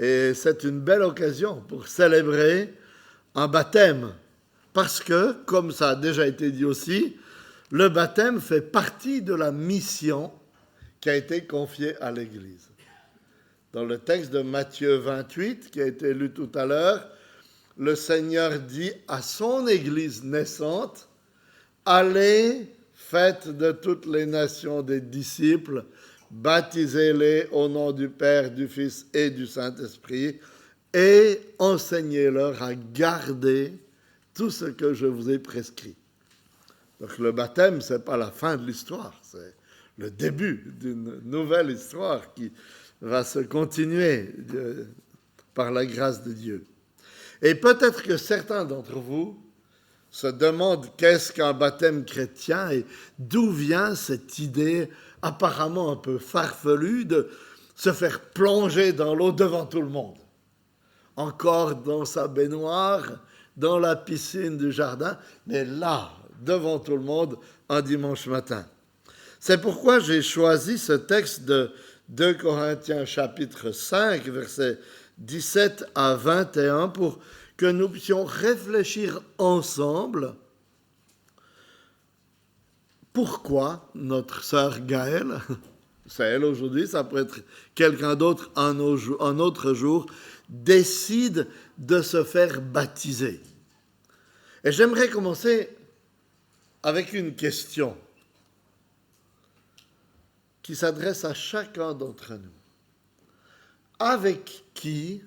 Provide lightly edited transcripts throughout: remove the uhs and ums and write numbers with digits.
Et c'est une belle occasion pour célébrer un baptême. Parce que, comme ça a déjà été dit aussi, le baptême fait partie de la mission qui a été confiée à l'Église. Dans le texte de Matthieu 28, qui a été lu tout à l'heure, le Seigneur dit à son Église naissante, « Allez, faites de toutes les nations des disciples, baptisez-les au nom du Père, du Fils et du Saint-Esprit, et enseignez-leur à garder tout ce que je vous ai prescrit. » Donc le baptême, ce n'est pas la fin de l'histoire, c'est le début d'une nouvelle histoire qui va se continuer par la grâce de Dieu. Et peut-être que certains d'entre vous se demandent qu'est-ce qu'un baptême chrétien et d'où vient cette idée apparemment un peu farfelue de se faire plonger dans l'eau devant tout le monde. Encore dans sa baignoire, dans la piscine du jardin, mais là, devant tout le monde, un dimanche matin. C'est pourquoi j'ai choisi ce texte de 2 Corinthiens chapitre 5, versets 17 à 21, pour que nous puissions réfléchir ensemble pourquoi notre sœur Gaëlle, c'est elle aujourd'hui, ça peut être quelqu'un d'autre un autre jour, décide de se faire baptiser. Et j'aimerais commencer avec une question qui s'adresse à chacun d'entre nous. Avec qui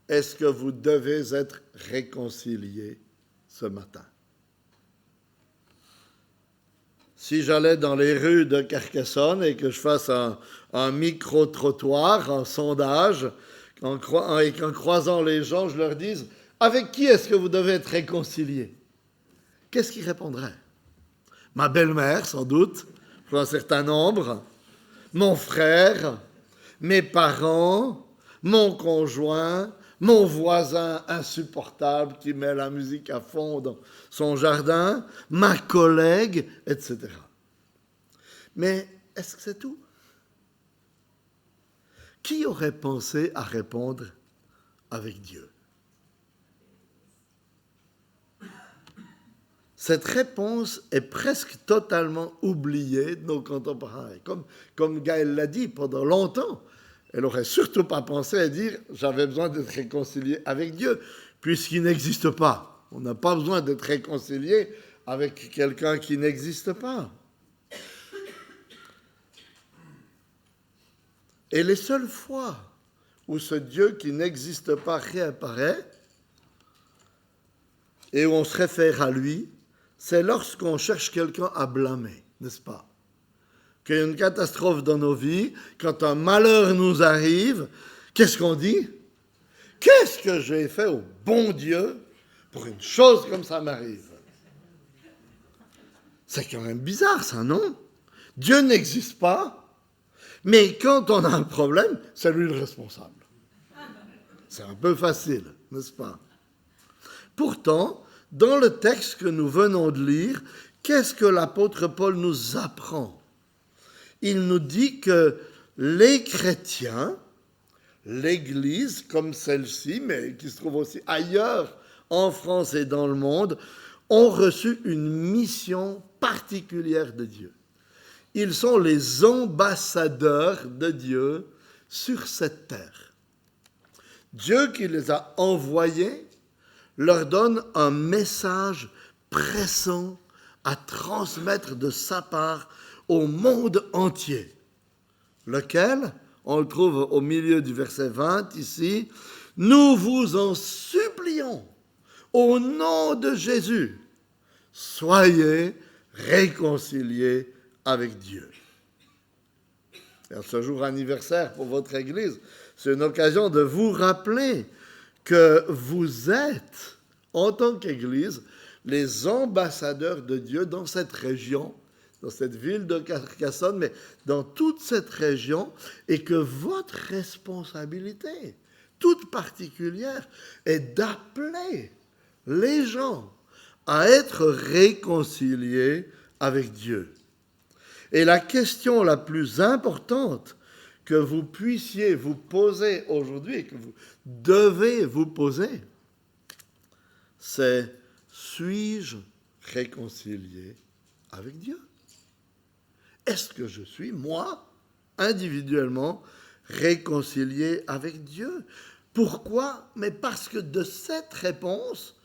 est-ce que vous devez être réconciliés ce matin? Si j'allais dans les rues de Carcassonne et que je fasse un micro-trottoir, un sondage, et qu'en croisant les gens, je leur dise « Avec qui est-ce que vous devez être réconciliés ?» Qu'est-ce qu'ils répondraient? Ma belle-mère, sans doute, pour un certain nombre, mon frère, mes parents, mon conjoint, mon voisin insupportable qui met la musique à fond dans son jardin, ma collègue, etc. Mais est-ce que c'est tout? Qui aurait pensé à répondre avec Dieu? Cette réponse est presque totalement oubliée de nos contemporains. Comme Gaëlle l'a dit pendant longtemps, elle n'aurait surtout pas pensé à dire « j'avais besoin d'être réconcilié avec Dieu », puisqu'il n'existe pas. On n'a pas besoin d'être réconcilié avec quelqu'un qui n'existe pas. Et les seules fois où ce Dieu qui n'existe pas réapparaît et où on se réfère à lui, c'est lorsqu'on cherche quelqu'un à blâmer, n'est-ce pas? Qu'il y a une catastrophe dans nos vies, quand un malheur nous arrive, qu'est-ce qu'on dit? Qu'est-ce que j'ai fait au bon Dieu pour une chose comme ça m'arrive? C'est quand même bizarre, ça, non? Dieu n'existe pas, mais quand on a un problème, c'est lui le responsable. C'est un peu facile, n'est-ce pas? Pourtant, dans le texte que nous venons de lire, qu'est-ce que l'apôtre Paul nous apprend? Il nous dit que les chrétiens, l'Église comme celle-ci, mais qui se trouve aussi ailleurs en France et dans le monde, ont reçu une mission particulière de Dieu. Ils sont les ambassadeurs de Dieu sur cette terre. Dieu qui les a envoyés leur donne un message pressant à transmettre de sa part au monde entier, lequel, on le trouve au milieu du verset 20 ici, « Nous vous en supplions, au nom de Jésus, soyez réconciliés avec Dieu. » Et ce jour anniversaire pour votre Église, c'est une occasion de vous rappeler que vous êtes, en tant qu'Église, les ambassadeurs de Dieu dans cette région, dans cette ville de Carcassonne, mais dans toute cette région, et que votre responsabilité, toute particulière, est d'appeler les gens à être réconciliés avec Dieu. Et la question la plus importante que vous puissiez vous poser aujourd'hui et que vous devez vous poser, c'est: suis-je réconcilié avec Dieu? Est-ce que je suis, moi, individuellement, réconcilié avec Dieu? Pourquoi? Mais parce que de cette réponse,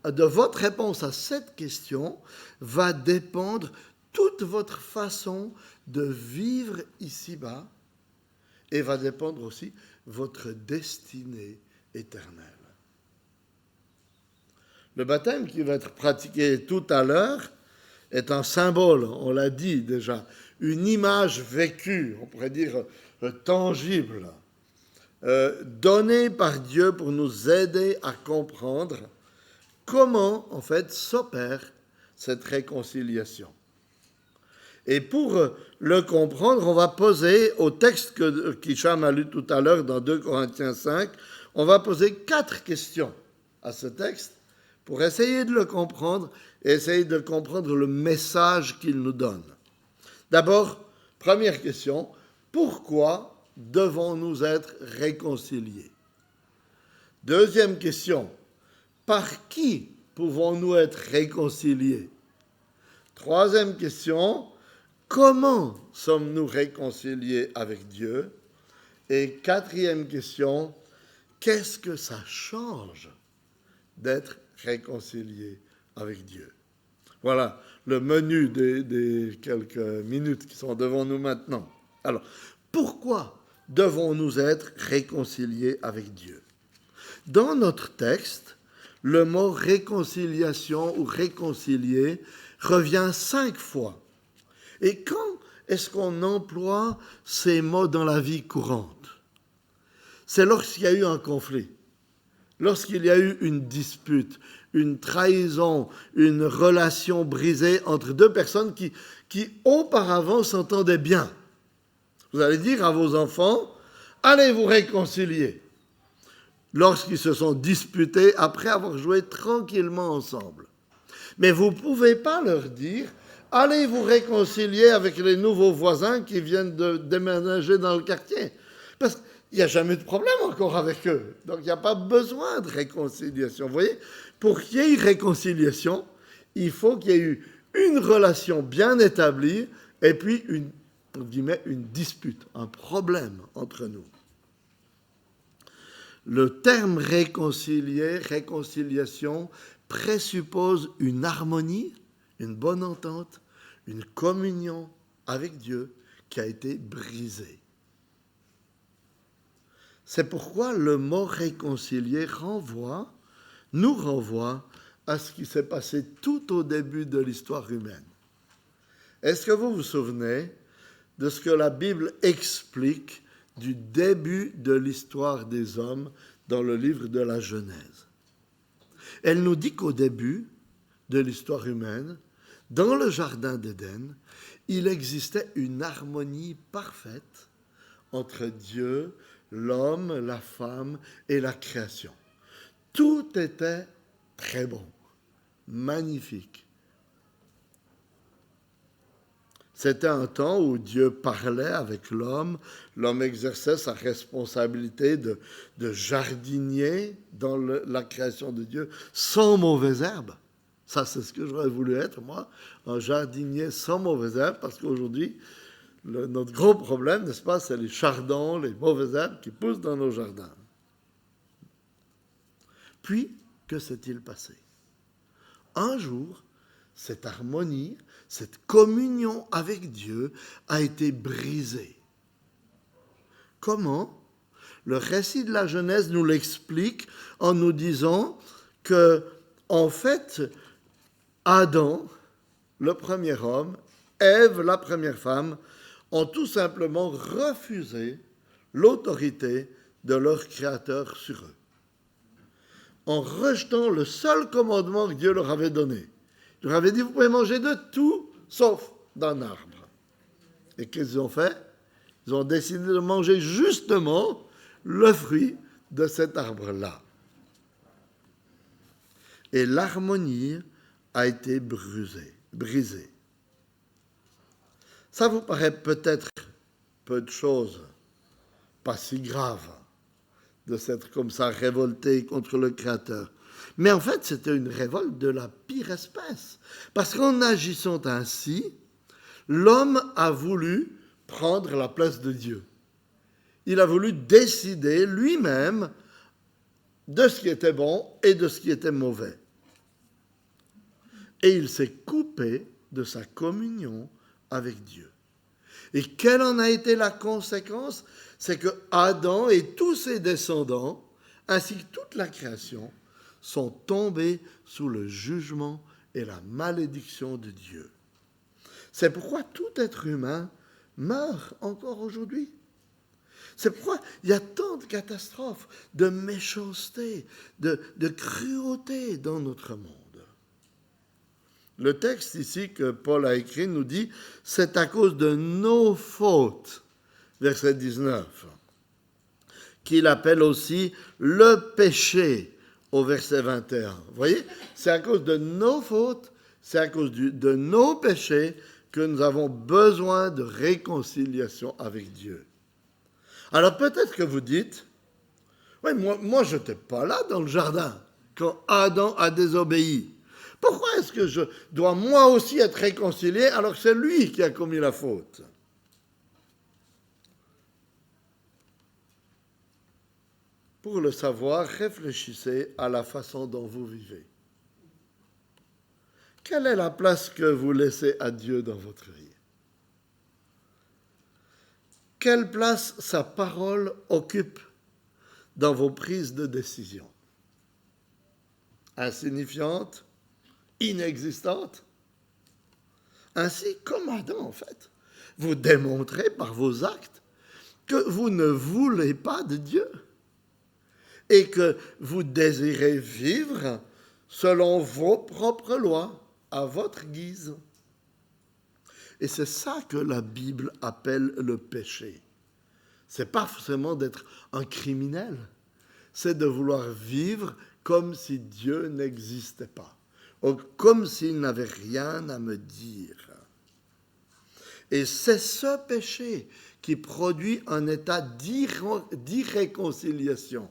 de votre réponse à cette question, va dépendre toute votre façon de vivre ici-bas et va dépendre aussi votre destinée éternelle. Le baptême qui va être pratiqué tout à l'heure est un symbole, on l'a dit déjà, une image vécue, on pourrait dire tangible, donnée par Dieu pour nous aider à comprendre comment, en fait, s'opère cette réconciliation. Et pour le comprendre, on va poser au texte qu'Hicham a lu tout à l'heure dans 2 Corinthiens 5, on va poser 4 questions à ce texte pour essayer de le comprendre et essayer de comprendre le message qu'il nous donne. D'abord, première question, pourquoi devons-nous être réconciliés? Deuxième question, par qui pouvons-nous être réconciliés? Troisième question, comment sommes-nous réconciliés avec Dieu? Et quatrième question, qu'est-ce que ça change d'être réconcilié avec Dieu? Voilà le menu des quelques minutes qui sont devant nous maintenant. Alors, pourquoi devons-nous être réconciliés avec Dieu? Dans notre texte, le mot réconciliation ou réconcilier revient 5 fois. Et quand est-ce qu'on emploie ces mots dans la vie courante? C'est lorsqu'il y a eu un conflit, lorsqu'il y a eu une dispute, une trahison, une relation brisée entre deux personnes qui auparavant s'entendaient bien. Vous allez dire à vos enfants, allez vous réconcilier, lorsqu'ils se sont disputés après avoir joué tranquillement ensemble. Mais vous ne pouvez pas leur dire, allez vous réconcilier avec les nouveaux voisins qui viennent de déménager dans le quartier. Parce qu'il n'y a jamais de problème encore avec eux. Donc il n'y a pas besoin de réconciliation. Vous voyez, pour qu'il y ait réconciliation, il faut qu'il y ait eu une relation bien établie et puis une dispute, un problème entre nous. Le terme réconciliation, présuppose une harmonie, une bonne entente, une communion avec Dieu qui a été brisée. C'est pourquoi le mot réconcilier nous renvoie à ce qui s'est passé tout au début de l'histoire humaine. Est-ce que vous vous souvenez de ce que la Bible explique du début de l'histoire des hommes dans le livre de la Genèse? Elle nous dit qu'au début de l'histoire humaine, dans le jardin d'Éden, il existait une harmonie parfaite entre Dieu, l'homme, la femme et la création. Tout était très bon, magnifique. C'était un temps où Dieu parlait avec l'homme, l'homme exerçait sa responsabilité de jardinier dans la création de Dieu, sans mauvaises herbes. Ça, c'est ce que j'aurais voulu être, moi, un jardinier sans mauvaises herbes, parce qu'aujourd'hui, notre gros problème, n'est-ce pas, c'est les chardons, les mauvaises herbes qui poussent dans nos jardins. Puis, que s'est-il passé? Un jour, cette harmonie, cette communion avec Dieu a été brisée. Comment? Le récit de la Genèse nous l'explique en nous disant que, en fait, Adam, le premier homme, Ève, la première femme, ont tout simplement refusé l'autorité de leur Créateur sur eux, en rejetant le seul commandement que Dieu leur avait donné. Il leur avait dit, vous pouvez manger de tout, sauf d'un arbre. Et qu'est-ce qu'ils ont fait? Ils ont décidé de manger justement le fruit de cet arbre-là. Et l'harmonie a été brisée. Ça vous paraît peut-être peu de choses, pas si grave de s'être comme ça révolté contre le Créateur. Mais en fait, c'était une révolte de la pire espèce. Parce qu'en agissant ainsi, l'homme a voulu prendre la place de Dieu. Il a voulu décider lui-même de ce qui était bon et de ce qui était mauvais. Et il s'est coupé de sa communion avec Dieu. Et quelle en a été la conséquence? C'est que Adam et tous ses descendants, ainsi que toute la création, sont tombés sous le jugement et la malédiction de Dieu. C'est pourquoi tout être humain meurt encore aujourd'hui. C'est pourquoi il y a tant de catastrophes, de méchanceté, de cruauté dans notre monde. Le texte ici que Paul a écrit nous dit « c'est à cause de nos fautes », verset 19, qu'il appelle aussi le péché au verset 21. Vous voyez, c'est à cause de nos fautes, c'est à cause de nos péchés que nous avons besoin de réconciliation avec Dieu. Alors peut-être que vous dites, ouais, moi je n'étais pas là dans le jardin quand Adam a désobéi. Pourquoi est-ce que je dois moi aussi être réconcilié alors que c'est lui qui a commis la faute? Pour le savoir, réfléchissez à la façon dont vous vivez. Quelle est la place que vous laissez à Dieu dans votre vie? Quelle place sa parole occupe dans vos prises de décision? Insignifiante? Inexistante? Ainsi, comme Adam, en fait, vous démontrez par vos actes que vous ne voulez pas de Dieu et que vous désirez vivre selon vos propres lois, à votre guise. Et c'est ça que la Bible appelle le péché. C'est pas forcément d'être un criminel, c'est de vouloir vivre comme si Dieu n'existait pas, ou comme s'il n'avait rien à me dire. Et c'est ce péché qui produit un état d'irréconciliation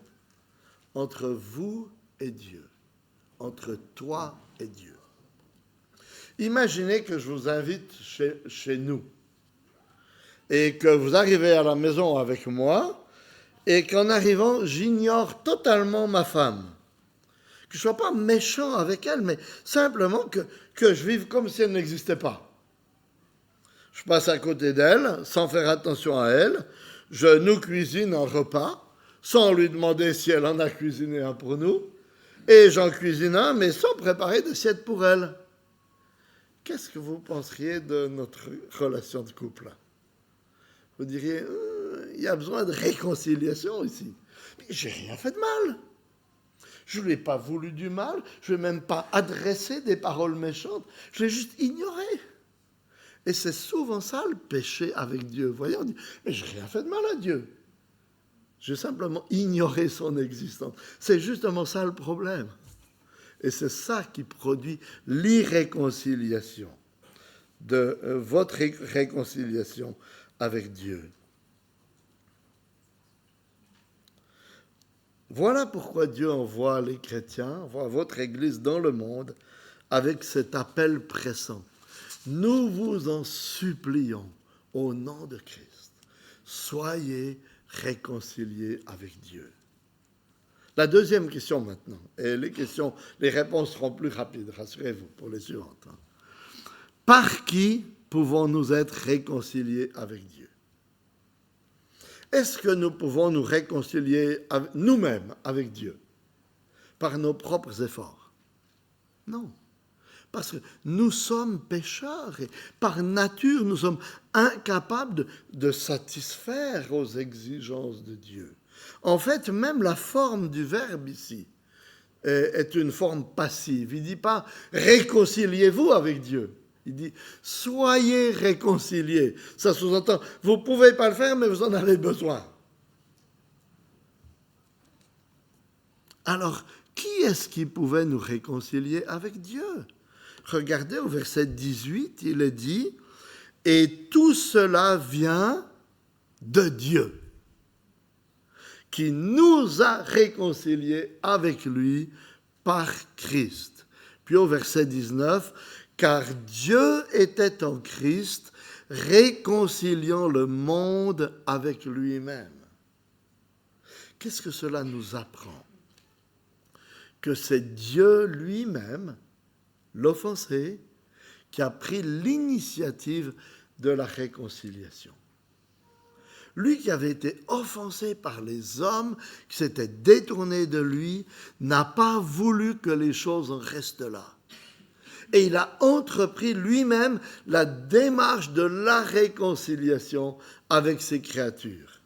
entre vous et Dieu, entre toi et Dieu. Imaginez que je vous invite chez nous et que vous arrivez à la maison avec moi et qu'en arrivant, j'ignore totalement ma femme. Que je ne sois pas méchant avec elle, mais simplement que je vive comme si elle n'existait pas. Je passe à côté d'elle, sans faire attention à elle. Je nous cuisine un repas, sans lui demander si elle en a cuisiné un pour nous. Et j'en cuisine un, mais sans préparer d'assiette pour elle. Qu'est-ce que vous penseriez de notre relation de couple? Vous diriez, il y a besoin de réconciliation ici. Mais j'ai rien fait de mal. Je ne lui ai pas voulu du mal. Je ne lui ai même pas adressé des paroles méchantes. Je l'ai juste ignoré. Et c'est souvent ça le péché avec Dieu. Vous voyez, on dit, mais je n'ai rien fait de mal à Dieu. J'ai simplement ignoré son existence. C'est justement ça le problème. Et c'est ça qui produit l'irréconciliation, de votre réconciliation avec Dieu. Voilà pourquoi Dieu envoie les chrétiens, envoie votre Église dans le monde avec cet appel pressant. Nous vous en supplions au nom de Christ. Soyez réconciliés avec Dieu. La deuxième question maintenant, et les réponses seront plus rapides, rassurez-vous, pour les suivantes. Par qui pouvons-nous être réconciliés avec Dieu? Est-ce que nous pouvons nous réconcilier nous-mêmes avec Dieu par nos propres efforts? Non. Parce que nous sommes pécheurs et par nature, nous sommes incapables de satisfaire aux exigences de Dieu. En fait, même la forme du verbe ici est une forme passive. Il ne dit pas « réconciliez-vous avec Dieu ». Il dit « soyez réconciliés ». Ça sous-entend « vous ne pouvez pas le faire, mais vous en avez besoin ». Alors, qui est-ce qui pouvait nous réconcilier avec Dieu? Regardez au verset 18, il est dit « et tout cela vient de Dieu ». qui nous a réconciliés avec lui par Christ. Puis au verset 19, car Dieu était en Christ, réconciliant le monde avec lui-même. Qu'est-ce que cela nous apprend? Que c'est Dieu lui-même, l'offensé, qui a pris l'initiative de la réconciliation. Lui qui avait été offensé par les hommes, qui s'était détourné de lui, n'a pas voulu que les choses en restent là. Et il a entrepris lui-même la démarche de la réconciliation avec ses créatures.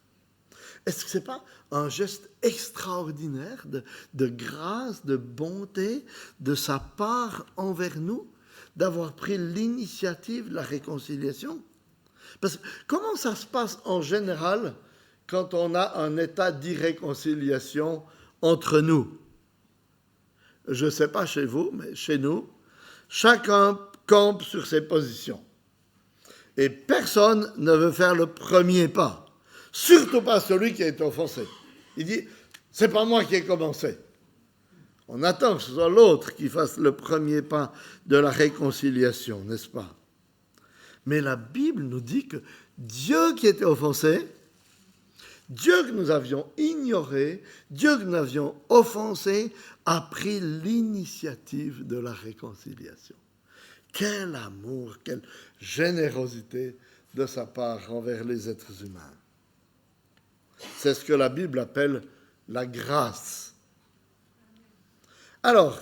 Est-ce que ce n'est pas un geste extraordinaire de grâce, de bonté de sa part envers nous, d'avoir pris l'initiative de la réconciliation? Parce que comment ça se passe en général quand on a un état d'irréconciliation entre nous? Je ne sais pas chez vous, mais chez nous, chacun campe sur ses positions. Et personne ne veut faire le premier pas. Surtout pas celui qui a été offensé. Il dit, c'est pas moi qui ai commencé. On attend que ce soit l'autre qui fasse le premier pas de la réconciliation, n'est-ce pas? Mais la Bible nous dit que Dieu qui était offensé, Dieu que nous avions ignoré, Dieu que nous avions offensé, a pris l'initiative de la réconciliation. Quel amour, quelle générosité de sa part envers les êtres humains. C'est ce que la Bible appelle la grâce. Alors,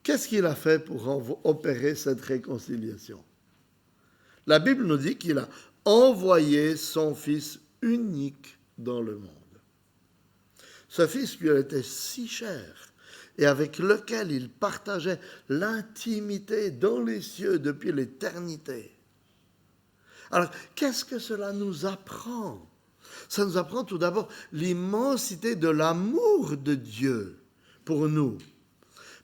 qu'est-ce qu'il a fait pour opérer cette réconciliation? La Bible nous dit qu'il a envoyé son Fils unique dans le monde. Ce Fils lui était si cher et avec lequel il partageait l'intimité dans les cieux depuis l'éternité. Alors, qu'est-ce que cela nous apprend? Ça nous apprend tout d'abord l'immensité de l'amour de Dieu pour nous.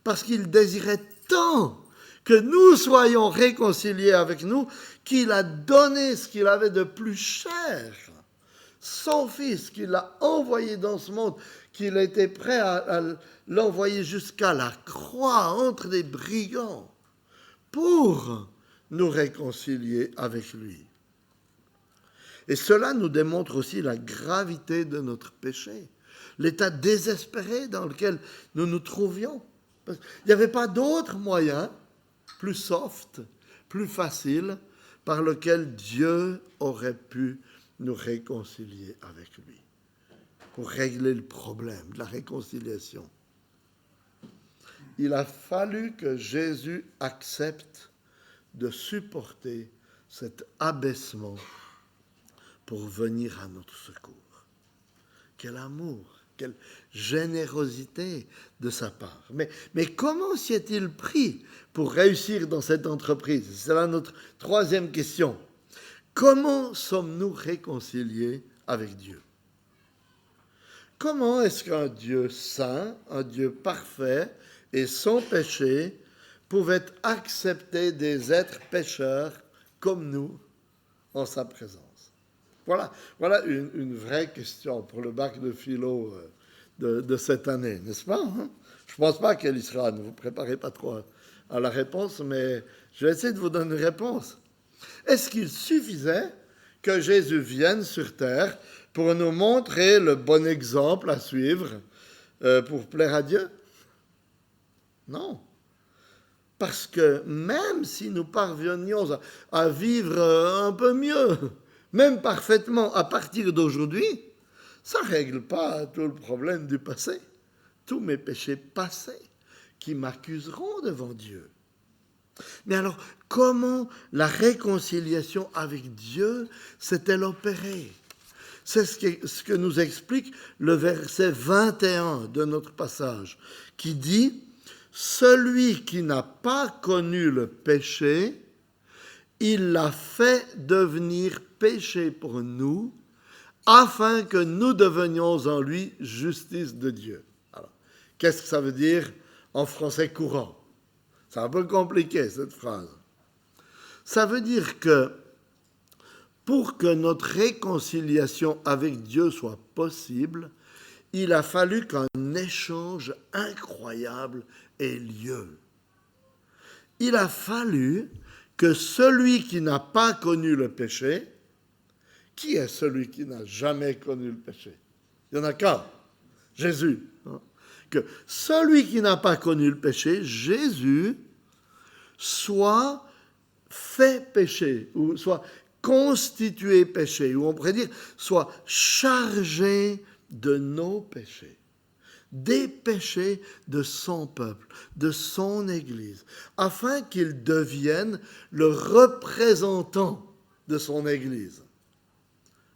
Parce qu'il désirait tant que nous soyons réconciliés avec nous, qu'il a donné ce qu'il avait de plus cher, son Fils, qu'il a envoyé dans ce monde, qu'il était prêt à l'envoyer jusqu'à la croix entre des brigands pour nous réconcilier avec lui. Et cela nous démontre aussi la gravité de notre péché, l'état désespéré dans lequel nous nous trouvions. Parce qu'il n'y avait pas d'autre moyen plus soft, plus facile, par lequel Dieu aurait pu nous réconcilier avec lui, pour régler le problème de la réconciliation. Il a fallu que Jésus accepte de supporter cet abaissement pour venir à notre secours. Quel amour, quelle générosité de sa part. Mais comment s'y est-il pris pour réussir dans cette entreprise? C'est là notre troisième question. Comment sommes-nous réconciliés avec Dieu? Comment est-ce qu'un Dieu saint, un Dieu parfait et sans péché pouvait accepter des êtres pécheurs comme nous en sa présence? Voilà une vraie question pour le bac de philo de cette année, n'est-ce pas? Je ne pense pas qu'elle y sera, ne vous préparez pas trop à la réponse, mais je vais essayer de vous donner une réponse. Est-ce qu'il suffisait que Jésus vienne sur terre pour nous montrer le bon exemple à suivre pour plaire à Dieu? Non. Parce que même si nous parvenions à vivre un peu mieux, même parfaitement à partir d'aujourd'hui, ça ne règle pas tout le problème du passé, tous mes péchés passés qui m'accuseront devant Dieu. Mais alors, comment la réconciliation avec Dieu s'est-elle opérée? C'est ce que nous explique le verset 21 de notre passage, qui dit « Celui qui n'a pas connu le péché, il l'a fait devenir péché pour nous, afin que nous devenions en lui justice de Dieu. » Alors, qu'est-ce que ça veut dire en français courant? C'est un peu compliqué, cette phrase. Ça veut dire que pour que notre réconciliation avec Dieu soit possible, il a fallu qu'un échange incroyable ait lieu. Il a fallu que celui qui n'a pas connu le péché, qui est celui qui n'a jamais connu le péché? Il n'y en a qu'un, Jésus. Que celui qui n'a pas connu le péché, Jésus, soit fait péché, ou soit constitué péché, ou on pourrait dire, soit chargé de nos péchés, des péchés de son peuple, de son Église, afin qu'il devienne le représentant de son Église,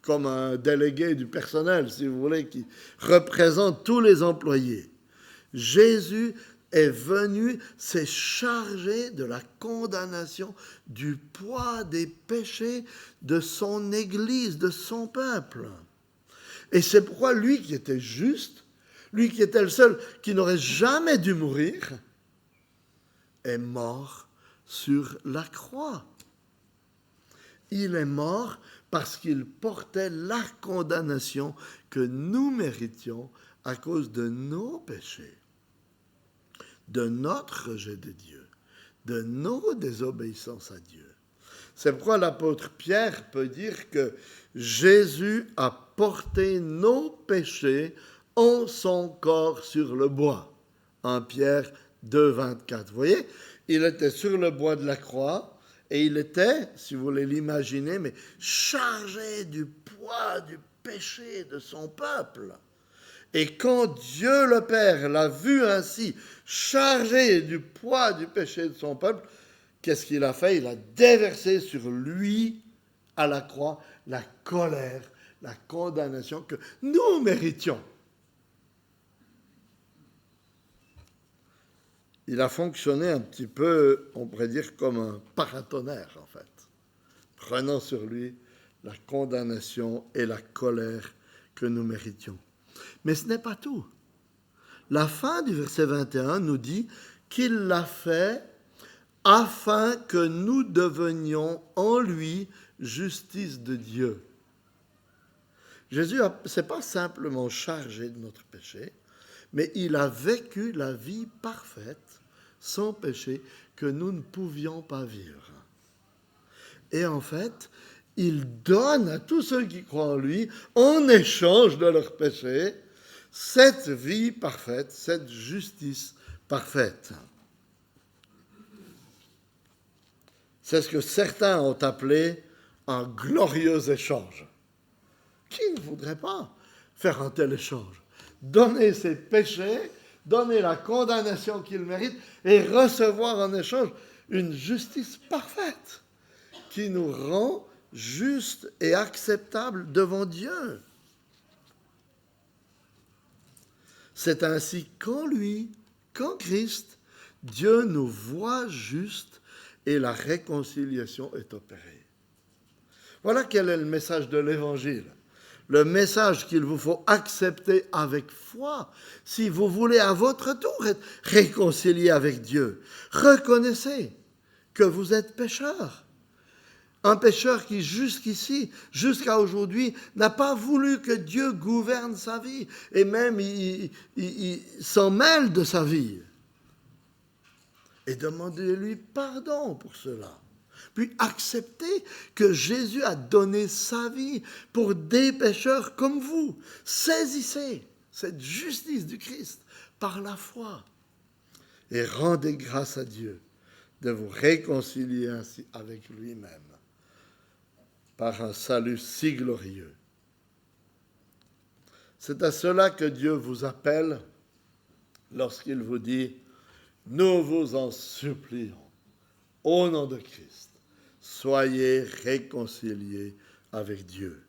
comme un délégué du personnel, si vous voulez, qui représente tous les employés. Jésus est venu s'est chargé de la condamnation, du poids des péchés de son Église, de son peuple. Et c'est pourquoi lui qui était juste, lui qui était le seul qui n'aurait jamais dû mourir, est mort sur la croix. Il est mort parce qu'il portait la condamnation que nous méritions à cause de nos péchés, de notre rejet de Dieu, de nos désobéissances à Dieu. C'est pourquoi l'apôtre Pierre peut dire que Jésus a porté nos péchés en son corps sur le bois. 1 Pierre 2, 24. Vous voyez, il était sur le bois de la croix et il était, si vous voulez l'imaginer, mais chargé du poids du péché de son peuple. Et quand Dieu le Père l'a vu ainsi, chargé du poids du péché de son peuple, qu'est-ce qu'il a fait? Il a déversé sur lui, à la croix, la colère, la condamnation que nous méritions. Il a fonctionné un petit peu, on pourrait dire, comme un paratonnerre, en fait, prenant sur lui la condamnation et la colère que nous méritions. Mais ce n'est pas tout. La fin du verset 21 nous dit qu'il l'a fait afin que nous devenions en lui justice de Dieu. Jésus ne s'est pas simplement chargé de notre péché, mais il a vécu la vie parfaite, sans péché, que nous ne pouvions pas vivre. Et en fait, il donne à tous ceux qui croient en lui, en échange de leurs péchés, cette vie parfaite, cette justice parfaite. C'est ce que certains ont appelé un glorieux échange. Qui ne voudrait pas faire un tel échange? Donner ses péchés, donner la condamnation qu'il mérite et recevoir en échange une justice parfaite qui nous rend justes et acceptables devant Dieu. C'est ainsi qu'en lui, qu'en Christ, Dieu nous voit justes et la réconciliation est opérée. Voilà quel est le message de l'Évangile. Le message qu'il vous faut accepter avec foi si vous voulez à votre tour être réconcilié avec Dieu. Reconnaissez que vous êtes pécheur. Un pécheur qui jusqu'ici, jusqu'à aujourd'hui, n'a pas voulu que Dieu gouverne sa vie et même il s'en mêle de sa vie. Et demandez-lui pardon pour cela. Puis acceptez que Jésus a donné sa vie pour des pécheurs comme vous. Saisissez cette justice du Christ par la foi et rendez grâce à Dieu de vous réconcilier ainsi avec lui-même par un salut si glorieux. C'est à cela que Dieu vous appelle lorsqu'il vous dit « Nous vous en supplions, au nom de Christ, soyez réconciliés avec Dieu. »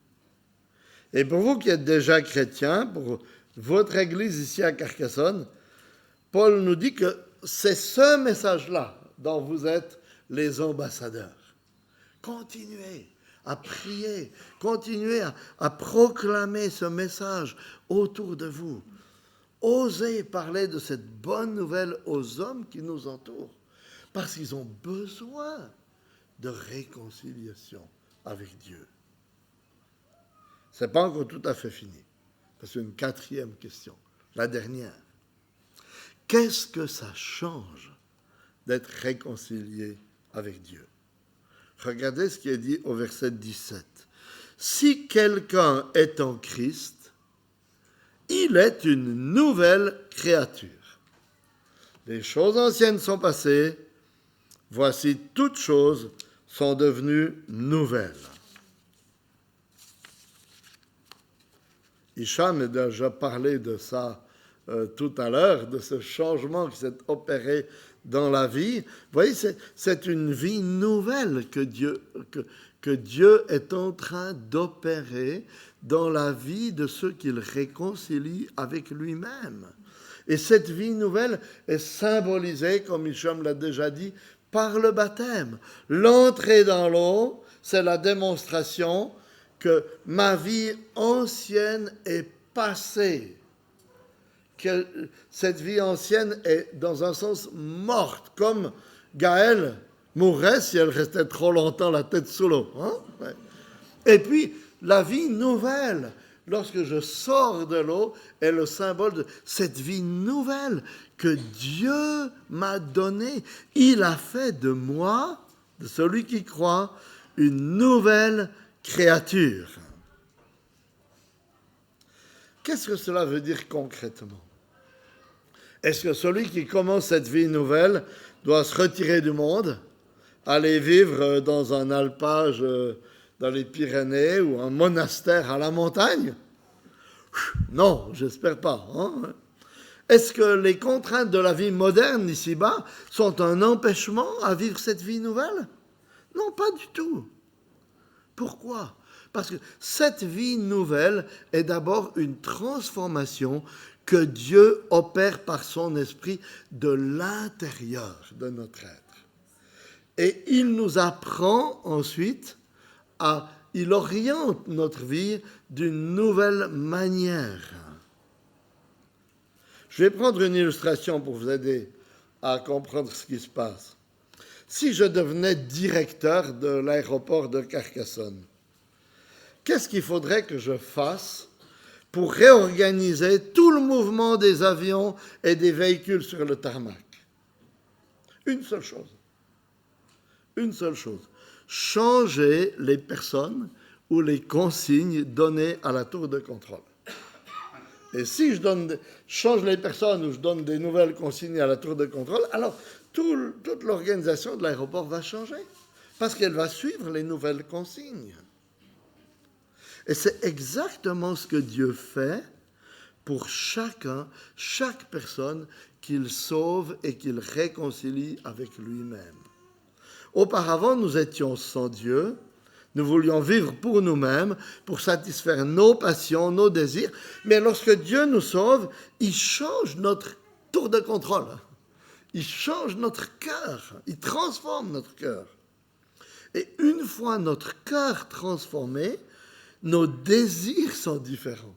Et pour vous qui êtes déjà chrétiens, pour votre église ici à Carcassonne, Paul nous dit que c'est ce message-là dont vous êtes les ambassadeurs. Continuez à prier, continuez à proclamer ce message autour de vous. Osez parler de cette bonne nouvelle aux hommes qui nous entourent, parce qu'ils ont besoin de réconciliation avec Dieu. Ce n'est pas encore tout à fait fini. C'est une quatrième question, la dernière. Qu'est-ce que ça change d'être réconcilié avec Dieu? Regardez ce qui est dit au verset 17. Si quelqu'un est en Christ, il est une nouvelle créature. Les choses anciennes sont passées, voici toutes choses sont devenues nouvelles. Hicham a déjà parlé de ça tout à l'heure, de ce changement qui s'est opéré dans la vie. Vous voyez, c'est une vie nouvelle que Dieu est en train d'opérer dans la vie de ceux qu'il réconcilie avec lui-même. Et cette vie nouvelle est symbolisée, comme Hicham l'a déjà dit, par le baptême. L'entrée dans l'eau, c'est la démonstration que ma vie ancienne est passée, que cette vie ancienne est dans un sens morte, comme Gaëlle mourrait si elle restait trop longtemps la tête sous l'eau. Ouais. Et puis, la vie nouvelle, lorsque je sors de l'eau, est le symbole de cette vie nouvelle que Dieu m'a donnée. Il a fait de moi, de celui qui croit, une nouvelle créature. Qu'est-ce que cela veut dire concrètement? Est-ce que celui qui commence cette vie nouvelle doit se retirer du monde, aller vivre dans un alpage dans les Pyrénées ou un monastère à la montagne? Non, j'espère pas. Est-ce que les contraintes de la vie moderne ici-bas sont un empêchement à vivre cette vie nouvelle? Non, pas du tout. Pourquoi? Parce que cette vie nouvelle est d'abord une transformation que Dieu opère par son esprit de l'intérieur de notre être. Et il nous apprend ensuite il oriente notre vie d'une nouvelle manière. Je vais prendre une illustration pour vous aider à comprendre ce qui se passe. Si je devenais directeur de l'aéroport de Carcassonne, qu'est-ce qu'il faudrait que je fasse pour réorganiser tout le mouvement des avions et des véhicules sur le tarmac? Une seule chose. Une seule chose. Changer les personnes ou les consignes données à la tour de contrôle. Et si je change les personnes ou je donne des nouvelles consignes à la tour de contrôle, alors toute l'organisation de l'aéroport va changer, parce qu'elle va suivre les nouvelles consignes. Et c'est exactement ce que Dieu fait pour chaque personne qu'il sauve et qu'il réconcilie avec lui-même. Auparavant, nous étions sans Dieu, nous voulions vivre pour nous-mêmes, pour satisfaire nos passions, nos désirs, mais lorsque Dieu nous sauve, il change notre tour de contrôle. Il change notre cœur, il transforme notre cœur. Et une fois notre cœur transformé, nos désirs sont différents.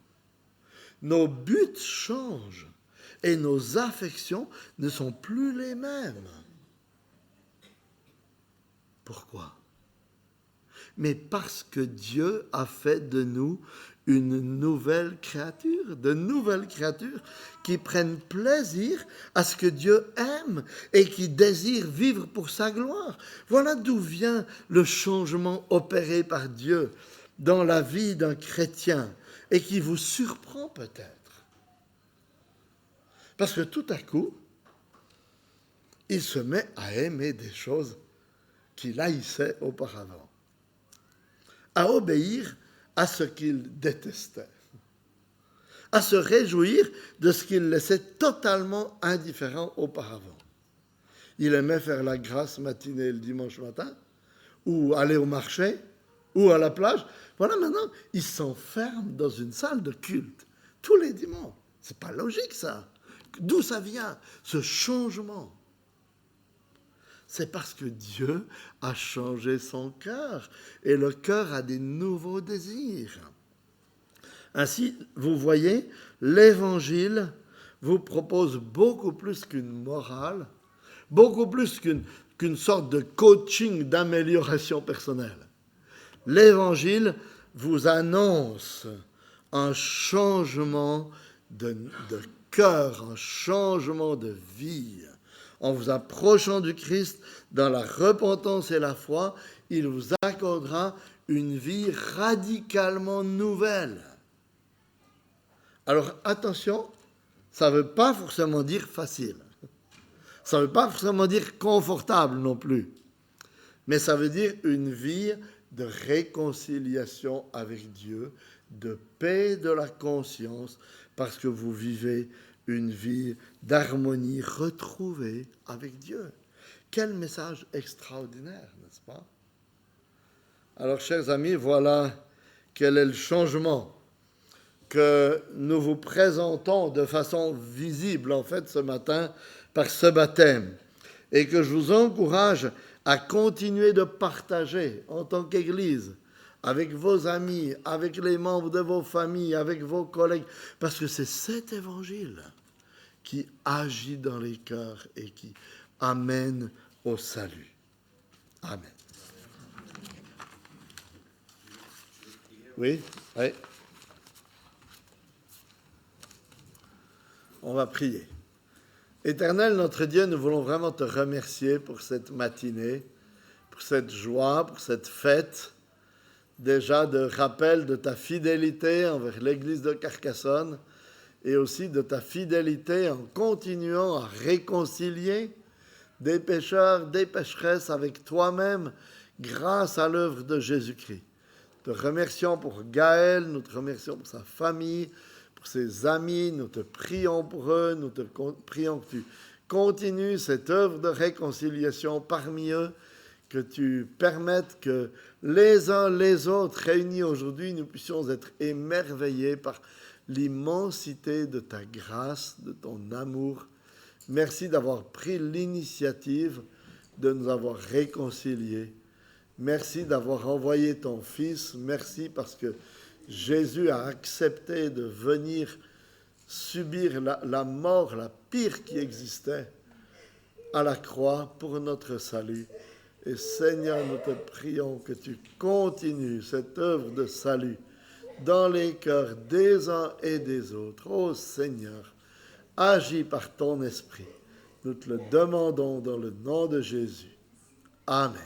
Nos buts changent et nos affections ne sont plus les mêmes. Pourquoi? Mais parce que Dieu a fait de nous une nouvelle créature, de nouvelles créatures qui prennent plaisir à ce que Dieu aime et qui désirent vivre pour sa gloire. Voilà d'où vient le changement opéré par Dieu dans la vie d'un chrétien et qui vous surprend peut-être. Parce que tout à coup, il se met à aimer des choses qu'il haïssait auparavant, à obéir à ce qu'il détestait, à se réjouir de ce qu'il laissait totalement indifférent auparavant. Il aimait faire la grasse matinée le dimanche matin, ou aller au marché, ou à la plage. Voilà, maintenant, il s'enferme dans une salle de culte tous les dimanches. C'est pas logique, ça. D'où ça vient, ce changement? C'est parce que Dieu a changé son cœur et le cœur a des nouveaux désirs. Ainsi, vous voyez, l'Évangile vous propose beaucoup plus qu'une morale, beaucoup plus qu'une sorte de coaching d'amélioration personnelle. L'Évangile vous annonce un changement de cœur, un changement de vie. En vous approchant du Christ dans la repentance et la foi, il vous accordera une vie radicalement nouvelle. Alors attention, ça ne veut pas forcément dire facile. Ça ne veut pas forcément dire confortable non plus. Mais ça veut dire une vie de réconciliation avec Dieu, de paix de la conscience, parce que vous vivez une vie d'harmonie retrouvée avec Dieu. Quel message extraordinaire, n'est-ce pas? Alors, chers amis, voilà quel est le changement que nous vous présentons de façon visible, en fait, ce matin, par ce baptême. Et que je vous encourage à continuer de partager en tant qu'Église, avec vos amis, avec les membres de vos familles, avec vos collègues, parce que c'est cet évangile qui agit dans les cœurs et qui amène au salut. Amen. Oui, oui. On va prier. Éternel, notre Dieu, nous voulons vraiment te remercier pour cette matinée, pour cette joie, pour cette fête, déjà de rappel de ta fidélité envers l'Église de Carcassonne et aussi de ta fidélité en continuant à réconcilier des pécheurs, des pécheresses avec toi-même grâce à l'œuvre de Jésus-Christ. Nous te remercions pour Gaël, nous te remercions pour sa famille, pour ses amis, nous te prions pour eux, nous te prions que tu continues cette œuvre de réconciliation parmi eux, que tu permettes que les uns les autres réunis aujourd'hui, nous puissions être émerveillés par l'immensité de ta grâce, de ton amour. Merci d'avoir pris l'initiative de nous avoir réconciliés. Merci d'avoir envoyé ton Fils. Merci parce que Jésus a accepté de venir subir la mort, la pire qui existait, à la croix pour notre salut. Et Seigneur, nous te prions que tu continues cette œuvre de salut dans les cœurs des uns et des autres. Ô Seigneur, agis par ton esprit. Nous te le demandons dans le nom de Jésus. Amen.